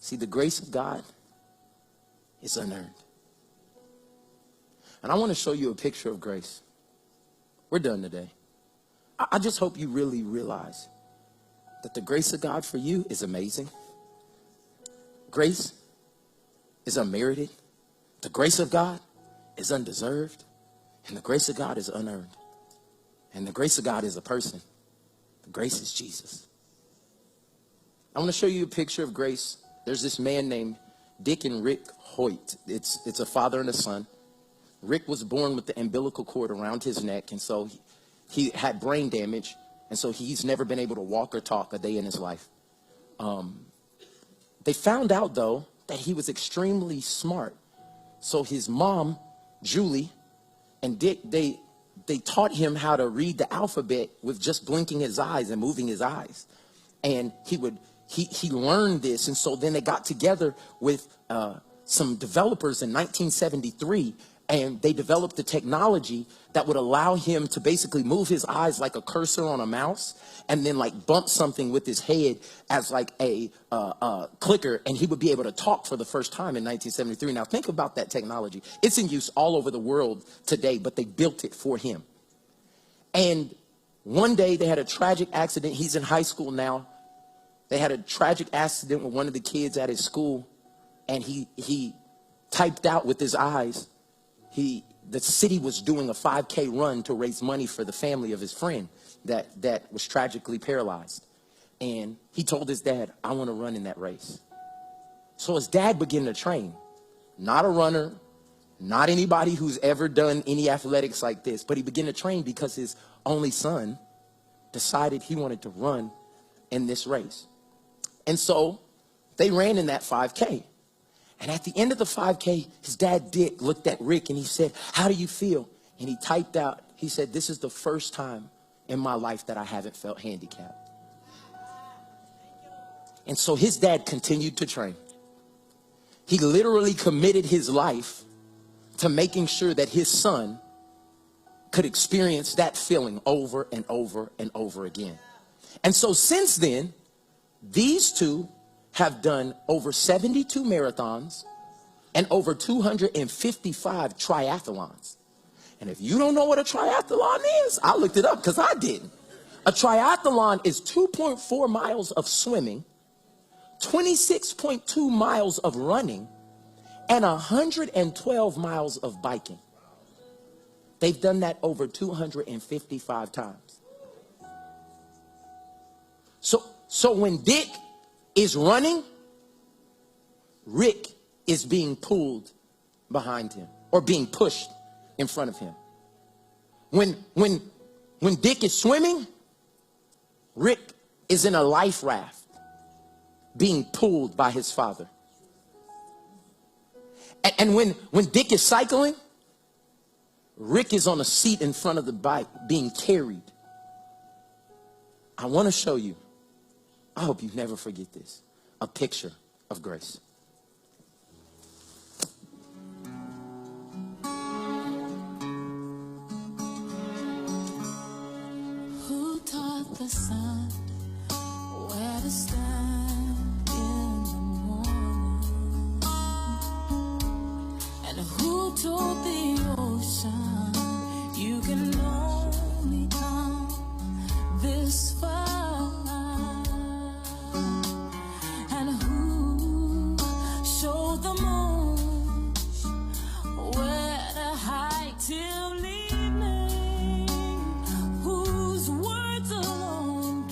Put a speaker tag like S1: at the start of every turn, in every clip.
S1: See, the grace of God is unearned. And I want to show you a picture of grace. We're done today. I just hope you really realize that the grace of God for you is amazing. Grace is unmerited. The grace of God is undeserved. And the grace of God is unearned. And the grace of God is a person. The grace is Jesus. I want to show you a picture of grace. There's this man named Dick and Rick Hoyt. It's a father and a son. Rick was born with the umbilical cord around his neck, and so he had brain damage, and so he's never been able to walk or talk a day in his life. They found out, though, that he was extremely smart. So his mom, Julie, and Dick, they taught him how to read the alphabet with just blinking his eyes and moving his eyes. And he learned this, and so then they got together with some developers in 1973, and they developed the technology that would allow him to basically move his eyes like a cursor on a mouse, and then like bump something with his head as like a clicker, and he would be able to talk for the first time in 1973. Now think about that technology. It's in use all over the world today, but they built it for him. And one day they had a tragic accident. He's in high school now. They had a tragic accident with one of the kids at his school, and he typed out with his eyes. The city was doing a 5K run to raise money for the family of his friend that was tragically paralyzed. And he told his dad, I want to run in that race. So his dad began to train. Not a runner, not anybody who's ever done any athletics like this, but he began to train because his only son decided he wanted to run in this race. And so they ran in that 5K. And at the end of the 5K, his dad, Dick, looked at Rick and he said, how do you feel? And he typed out, he said, this is the first time in my life that I haven't felt handicapped. And so his dad continued to train. He literally committed his life to making sure that his son could experience that feeling over and over and over again. And so since then, these two have done over 72 marathons and over 255 triathlons. And if you don't know what a triathlon is, I looked it up because I didn't. A triathlon is 2.4 miles of swimming, 26.2 miles of running, and 112 miles of biking. They've done that over 255 times. So when Dick is running, Rick is being pulled behind him or being pushed in front of him. When Dick is swimming, Rick is in a life raft being pulled by his father. And when Dick is cycling, Rick is on a seat in front of the bike being carried. I want to show you, I hope you never forget this, a picture of grace.
S2: Who taught the sun where to stand in the morning? And who told the ocean you can only come this far? And who showed the moon where to hide till evening? Whose words alone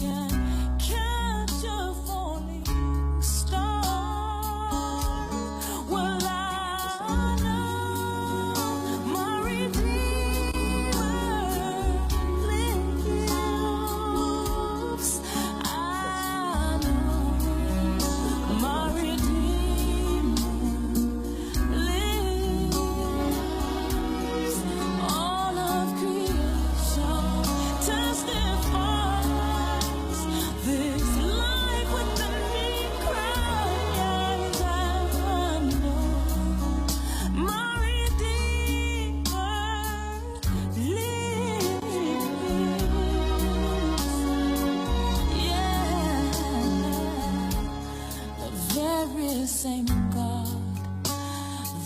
S2: very same God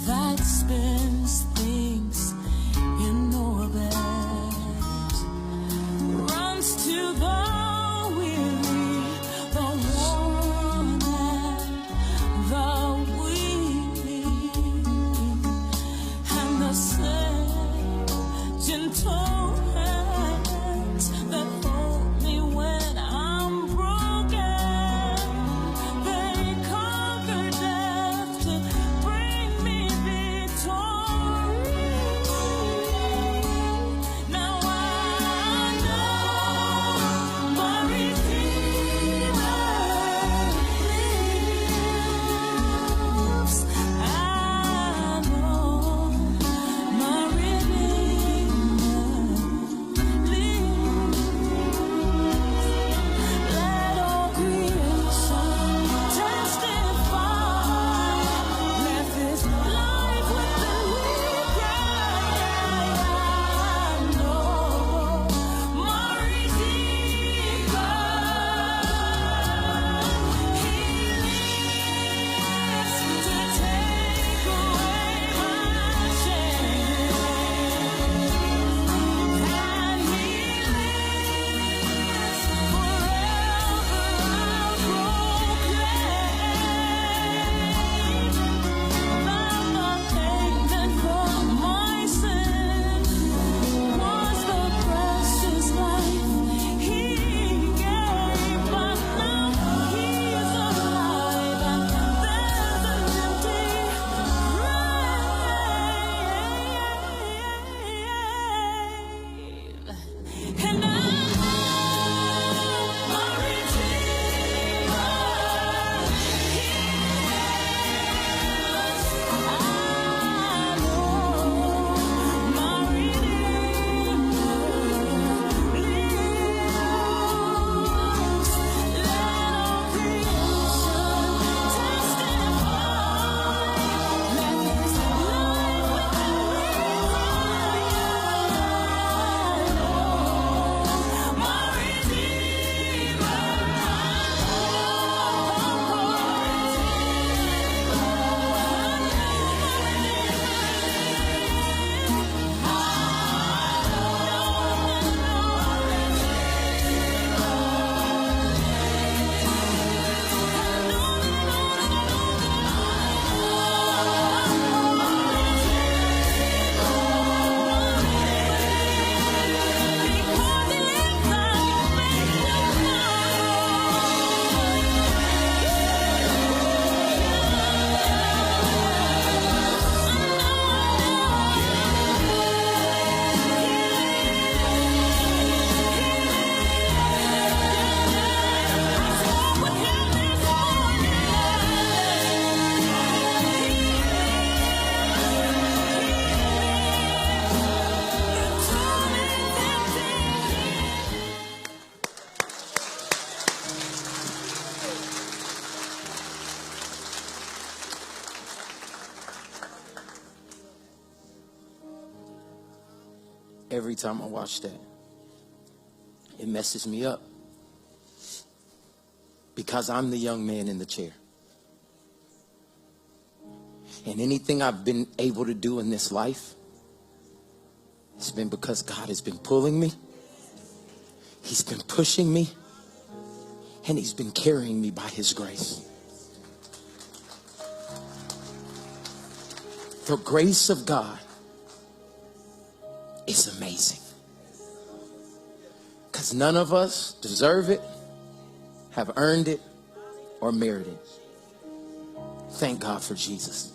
S2: that spins things in orbit runs to the weary, the worn, and the weak, and the same gentle hands that hold me when I'm broken. They conquer death to bring me victory. Now I know my Redeemer lives. I know my Redeemer lives. Let all creation testify. Let this life within me I know my Redeemer. He lives to take away my shame, and He lives forever. I'll proclaim that the payment for my sin was the precious life He gave, but now He's alive, and there's an empty grave. And I know my Redeemer lives. I know my Redeemer lives. Let all creation testify. Let this life within me my Redeemer.
S1: Every time I watch that, it messes me up. Because I'm the young man in the chair. And anything I've been able to do in this life, it's been because God has been pulling me. He's been pushing me. And He's been carrying me by His grace. The grace of God is amazing. Because none of us deserve it, have earned it, or merited it. Thank God for Jesus.